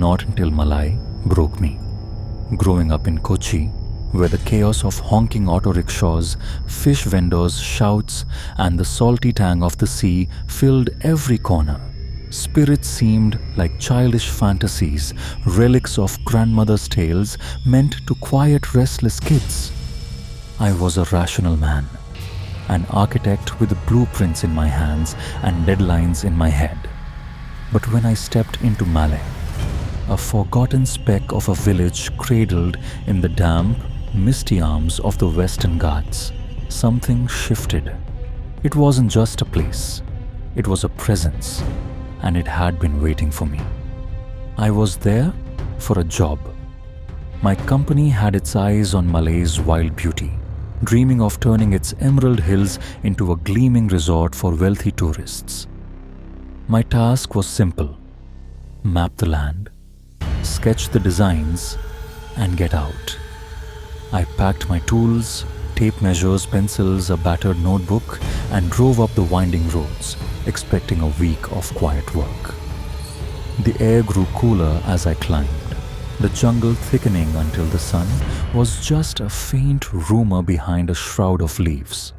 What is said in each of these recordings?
not until Malai broke me. Growing up in Kochi, where the chaos of honking auto rickshaws, fish vendors' shouts, and the salty tang of the sea filled every corner, spirits seemed like childish fantasies, relics of grandmother's tales meant to quiet restless kids. I was a rational man, an architect with blueprints in my hands and deadlines in my head. But when I stepped into Malay, a forgotten speck of a village cradled in the damp, misty arms of the Western Ghats, something shifted. It wasn't just a place, it was a presence, and it had been waiting for me. I was there for a job. My company had its eyes on Malay's wild beauty, dreaming of turning its emerald hills into a gleaming resort for wealthy tourists. My task was simple: map the land, sketch the designs, and get out. I packed my tools, tape measures, pencils, a battered notebook, and drove up the winding roads, expecting a week of quiet work. The air grew cooler as I climbed, the jungle thickening until the sun was just a faint rumor behind a shroud of leaves.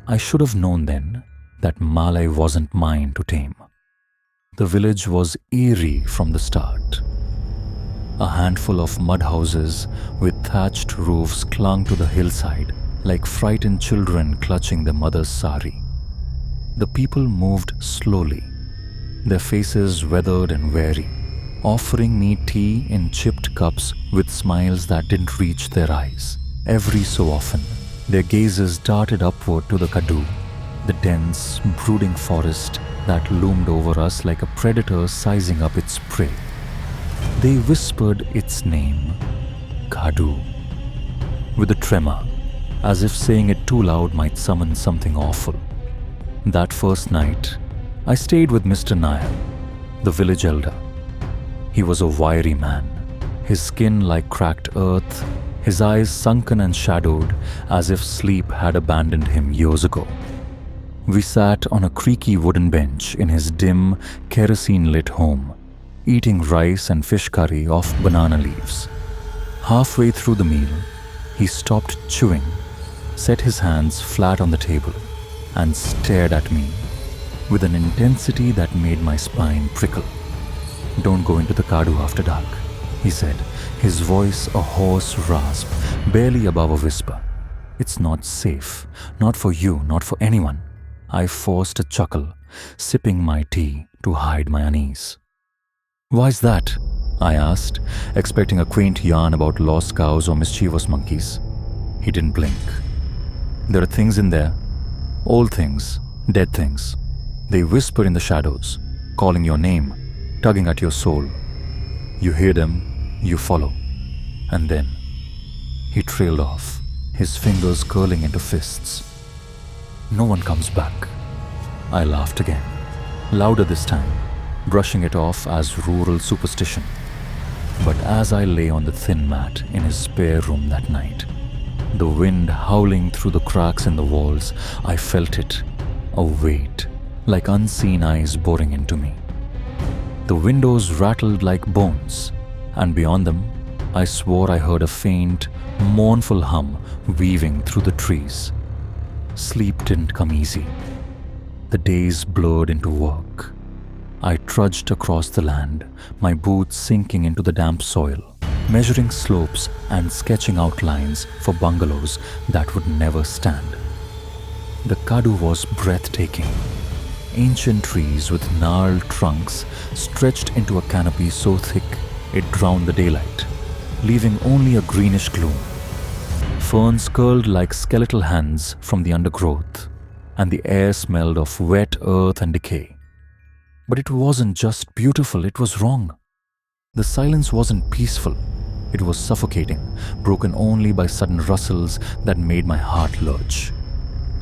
I should have known then that Malay wasn't mine to tame. The village was eerie from the start. A handful of mud houses with thatched roofs clung to the hillside like frightened children clutching their mother's sari. The people moved slowly, their faces weathered and weary, offering me tea in chipped cups with smiles that didn't reach their eyes. Every so often, their gazes darted upward to the Kadu, the dense, brooding forest that loomed over us like a predator sizing up its prey. They whispered its name, Kadu, with a tremor, as if saying it too loud might summon something awful. That first night, I stayed with Mr. Nair, the village elder. He was a wiry man, his skin like cracked earth, his eyes sunken and shadowed as if sleep had abandoned him years ago. We sat on a creaky wooden bench in his dim, kerosene-lit home, eating rice and fish curry off banana leaves. Halfway through the meal, he stopped chewing, set his hands flat on the table, and stared at me with an intensity that made my spine prickle. "Don't go into the Kadu after dark," he said, his voice a hoarse rasp, barely above a whisper. "It's not safe, not for you, not for anyone." I forced a chuckle, sipping my tea to hide my unease. "Why's that?" I asked, expecting a quaint yarn about lost cows or mischievous monkeys. He didn't blink. "There are things in there, old things, dead things. They whisper in the shadows, calling your name, tugging at your soul. You hear them, you follow. And then..." He trailed off, his fingers curling into fists. "No one comes back." I laughed again, louder this time, brushing it off as rural superstition. But as I lay on the thin mat in his spare room that night, the wind howling through the cracks in the walls, I felt it, a weight, like unseen eyes boring into me. The windows rattled like bones, and beyond them, I swore I heard a faint, mournful hum weaving through the trees. Sleep didn't come easy. The days blurred into work. I trudged across the land, my boots sinking into the damp soil, measuring slopes and sketching outlines for bungalows that would never stand. The Kadu was breathtaking. Ancient trees with gnarled trunks stretched into a canopy so thick it drowned the daylight, leaving only a greenish gloom. Ferns curled like skeletal hands from the undergrowth, and the air smelled of wet earth and decay. But it wasn't just beautiful, it was wrong. The silence wasn't peaceful, it was suffocating, broken only by sudden rustles that made my heart lurch.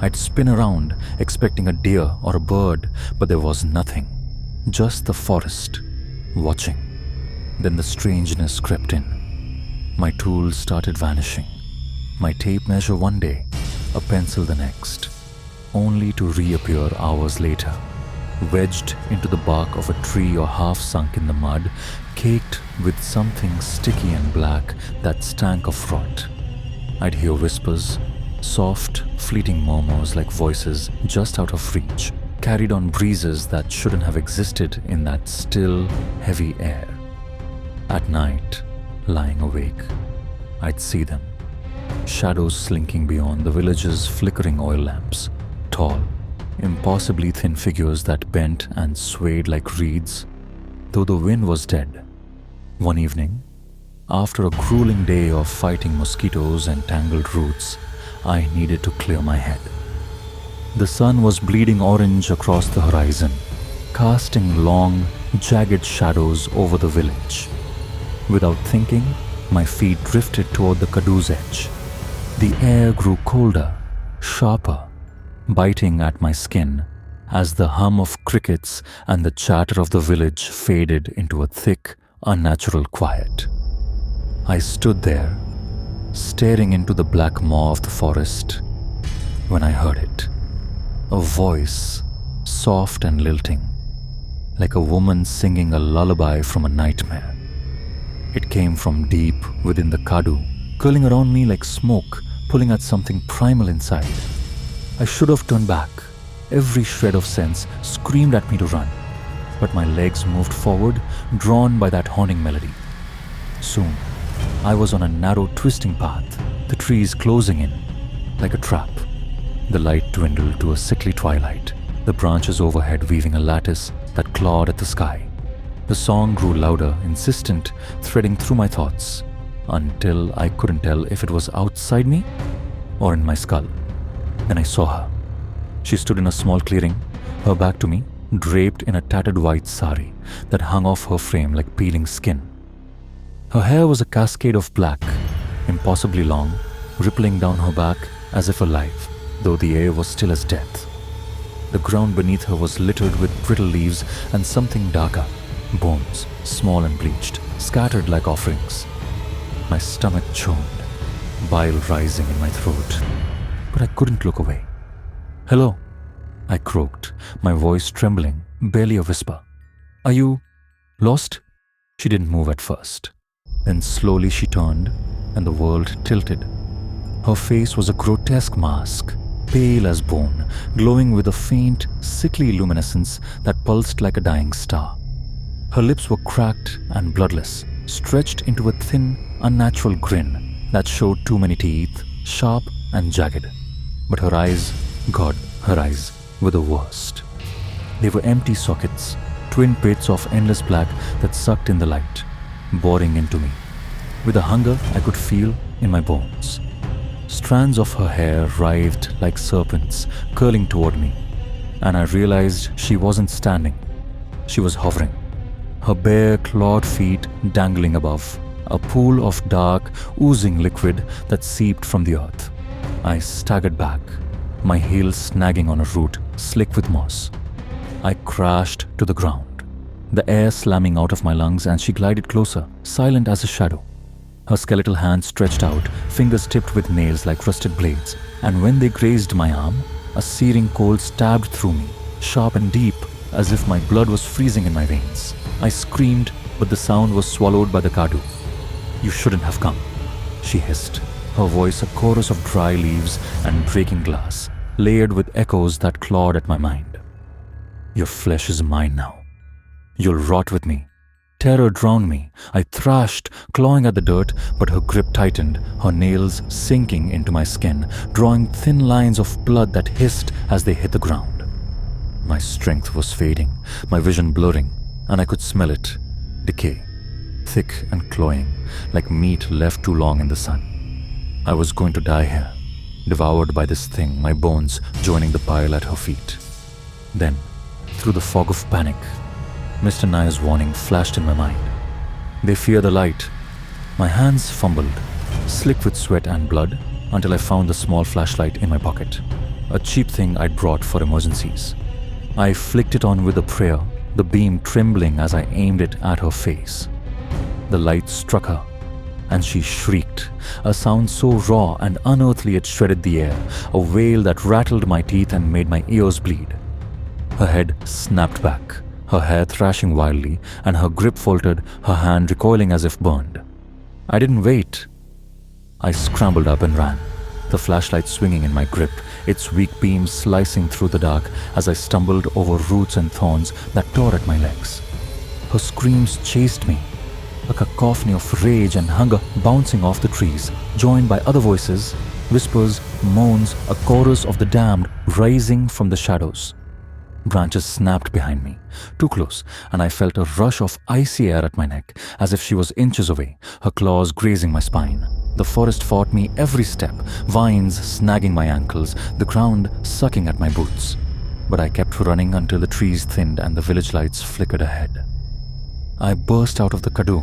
I'd spin around, expecting a deer or a bird, but there was nothing, just the forest, watching. Then the strangeness crept in. My tools started vanishing. My tape measure one day, a pencil the next, only to reappear hours later, wedged into the bark of a tree or half sunk in the mud, caked with something sticky and black that stank of rot. I'd hear whispers, soft, fleeting murmurs like voices just out of reach, carried on breezes that shouldn't have existed in that still, heavy air. At night, lying awake, I'd see them, shadows slinking beyond the village's flickering oil lamps, tall, impossibly thin figures that bent and swayed like reeds, though the wind was dead. One evening, after a grueling day of fighting mosquitoes and tangled roots, I needed to clear my head. The sun was bleeding orange across the horizon, casting long, jagged shadows over the village. Without thinking, my feet drifted toward the Kadu's edge. The air grew colder, sharper, biting at my skin as the hum of crickets and the chatter of the village faded into a thick, unnatural quiet. I stood there, staring into the black maw of the forest, when I heard it. A voice, soft and lilting, like a woman singing a lullaby from a nightmare. It came from deep within the Kadu, curling around me like smoke, pulling at something primal inside. I should have turned back. Every shred of sense screamed at me to run, but my legs moved forward, drawn by that haunting melody. Soon, I was on a narrow, twisting path, the trees closing in, like a trap. The light dwindled to a sickly twilight, the branches overhead weaving a lattice that clawed at the sky. The song grew louder, insistent, threading through my thoughts, until I couldn't tell if it was outside me or in my skull. Then I saw her. She stood in a small clearing, her back to me, draped in a tattered white sari that hung off her frame like peeling skin. Her hair was a cascade of black, impossibly long, rippling down her back as if alive, though the air was still as death. The ground beneath her was littered with brittle leaves and something darker, bones, small and bleached, scattered like offerings. My stomach churned, bile rising in my throat, but I couldn't look away. "Hello," I croaked, my voice trembling, barely a whisper. "Are you lost?" She didn't move at first. Then slowly she turned, and the world tilted. Her face was a grotesque mask, pale as bone, glowing with a faint, sickly luminescence that pulsed like a dying star. Her lips were cracked and bloodless, stretched into a thin, unnatural grin that showed too many teeth, sharp and jagged. But her eyes, God, her eyes were the worst. They were empty sockets, twin pits of endless black that sucked in the light, boring into me, with a hunger I could feel in my bones. Strands of her hair writhed like serpents, curling toward me, and I realized she wasn't standing. She was hovering, her bare, clawed feet dangling above, a pool of dark, oozing liquid that seeped from the earth. I staggered back, my heels snagging on a root slick with moss. I crashed to the ground, the air slamming out of my lungs, and she glided closer, silent as a shadow. Her skeletal hands stretched out, fingers tipped with nails like rusted blades, and when they grazed my arm, a searing cold stabbed through me, sharp and deep, as if my blood was freezing in my veins. I screamed, but the sound was swallowed by the Kadu. "You shouldn't have come," she hissed, her voice a chorus of dry leaves and breaking glass, layered with echoes that clawed at my mind. "Your flesh is mine now. You'll rot with me." Terror drowned me. I thrashed, clawing at the dirt, but her grip tightened, her nails sinking into my skin, drawing thin lines of blood that hissed as they hit the ground. My strength was fading, my vision blurring, and I could smell it. Decay, thick and cloying, like meat left too long in the sun. I was going to die here, devoured by this thing, my bones joining the pile at her feet. Then, through the fog of panic, Mr. Nair's warning flashed in my mind. "They fear the light." My hands fumbled, slick with sweat and blood, until I found the small flashlight in my pocket, a cheap thing I'd brought for emergencies. I flicked it on with a prayer, the beam trembling as I aimed it at her face. The light struck her, and she shrieked, a sound so raw and unearthly it shredded the air, a wail that rattled my teeth and made my ears bleed. Her head snapped back, her hair thrashing wildly, and her grip faltered, her hand recoiling as if burned. I didn't wait. I scrambled up and ran, the flashlight swinging in my grip, its weak beam slicing through the dark as I stumbled over roots and thorns that tore at my legs. Her screams chased me, a cacophony of rage and hunger bouncing off the trees, joined by other voices, whispers, moans, a chorus of the damned rising from the shadows. Branches snapped behind me, too close, and I felt a rush of icy air at my neck, as if she was inches away, her claws grazing my spine. The forest fought me every step, vines snagging my ankles, the ground sucking at my boots. But I kept running until the trees thinned and the village lights flickered ahead. I burst out of the canoe,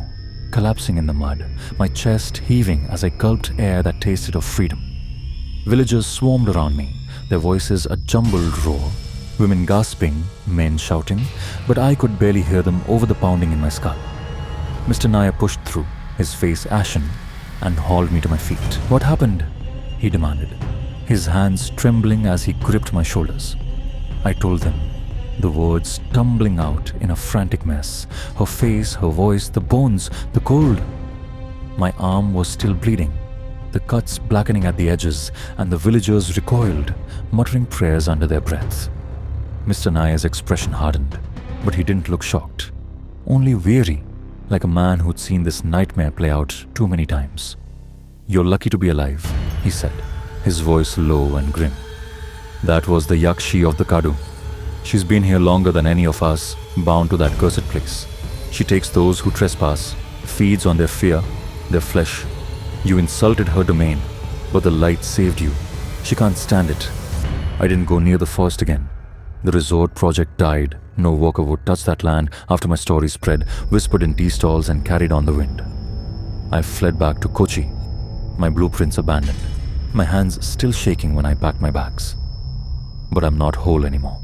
collapsing in the mud, my chest heaving as I gulped air that tasted of freedom. Villagers swarmed around me, their voices a jumbled roar, women gasping, men shouting, but I could barely hear them over the pounding in my skull. Mr. Nair pushed through, his face ashen, and hauled me to my feet. "What happened?" he demanded, his hands trembling as he gripped my shoulders. I told them, the words tumbling out in a frantic mess, her face, her voice, the bones, the cold. My arm was still bleeding, the cuts blackening at the edges, and the villagers recoiled, muttering prayers under their breath. Mr. Nair's expression hardened, but he didn't look shocked, only weary, like a man who'd seen this nightmare play out too many times. "You're lucky to be alive," he said, his voice low and grim. "That was the Yakshi of the Kadu. She's been here longer than any of us, bound to that cursed place. She takes those who trespass, feeds on their fear, their flesh. You insulted her domain, but the light saved you. She can't stand it." I didn't go near the forest again. The resort project died. No worker would touch that land after my story spread, whispered in tea stalls and carried on the wind. I fled back to Kochi, my blueprints abandoned, my hands still shaking when I packed my bags. But I'm not whole anymore.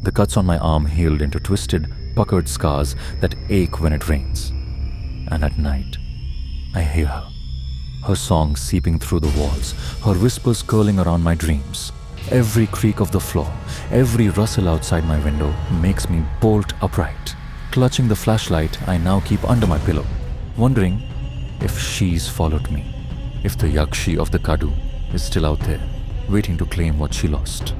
The cuts on my arm healed into twisted, puckered scars that ache when it rains. And at night, I hear her, her song seeping through the walls, her whispers curling around my dreams. Every creak of the floor, every rustle outside my window makes me bolt upright, clutching the flashlight I now keep under my pillow, wondering if she's followed me, if the Yakshi of the Kadu is still out there, waiting to claim what she lost.